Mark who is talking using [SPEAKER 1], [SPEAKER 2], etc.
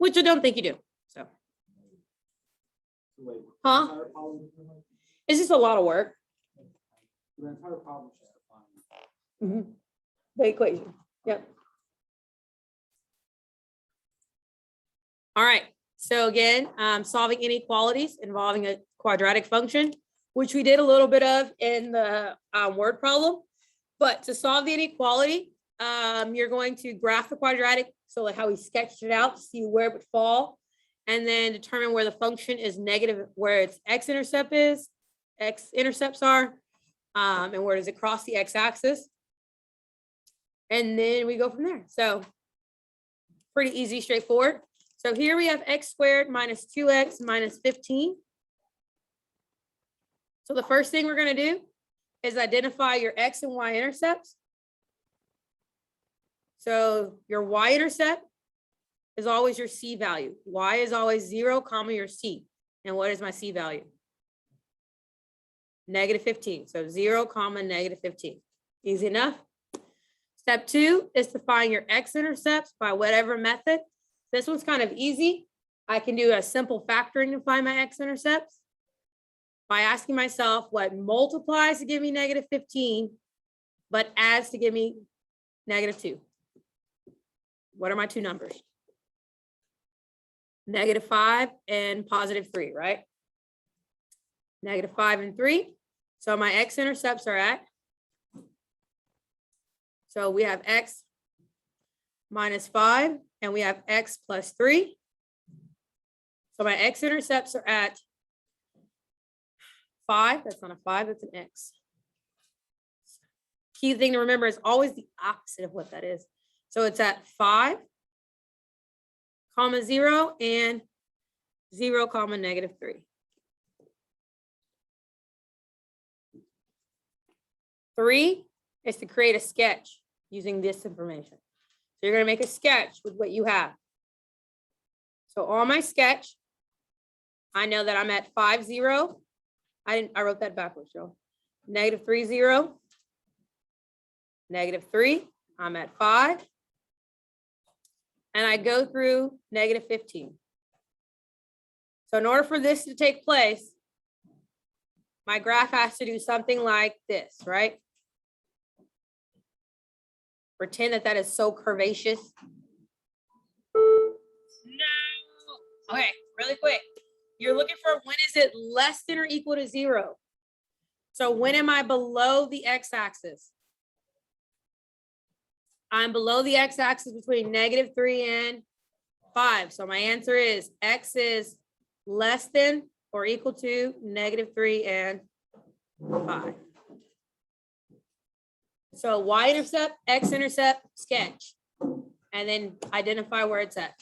[SPEAKER 1] which I don't think you do. So,
[SPEAKER 2] Wait,
[SPEAKER 1] huh?
[SPEAKER 2] entire problem is doing like-
[SPEAKER 1] It's just a lot of work.
[SPEAKER 2] The entire problem is just defining.
[SPEAKER 1] The equation. Yep. All right. So again, solving inequalities involving a quadratic function, which we did a little bit of in the word problem. But to solve the inequality, you're going to graph the quadratic, so like how we sketched it out, see where it would fall, and then determine where the function is negative, where its x-intercepts are, and where does it cross the x-axis. And then we go from there. So pretty easy, straightforward. So here we have x squared minus 2x minus 15. So the first thing we're going to do is identify your x and y intercepts. So your y-intercept is always your c value. Y is always 0, comma your c. And what is my c value? Negative 15. So 0, comma negative 15. Easy enough. Step 2 is to find your x-intercepts by whatever method. This one's kind of easy. I can do a simple factoring to find my x-intercepts by asking myself what multiplies to give me negative 15, but adds to give me negative 2. What are my two numbers? Negative 5 and positive 3, right? Negative 5 and 3. So my x-intercepts are at, so we have x minus 5, and we have x plus 3. So my x-intercepts are at 5. That's not a 5, that's an x. Key thing to remember is always the opposite of what that is. So it's at 5, comma 0, and 0, comma negative 3. 3 is to create a sketch using this information. So you're going to make a sketch with what you have. So on my sketch, I know that I'm at 5, 0. I wrote that backwards, y'all. Negative 3, 0. Negative 3. I'm at 5. And I go through negative 15. So in order for this to take place, my graph has to do something like this, right? Pretend that that is so curvaceous. No. Okay, really quick. You're looking for when is it less than or equal to 0? So when am I below the x-axis? I'm below the x-axis between negative 3 and 5. So my answer is x is less than or equal to negative 3 and 5. So y-intercept, x-intercept, sketch, and then identify where it's at.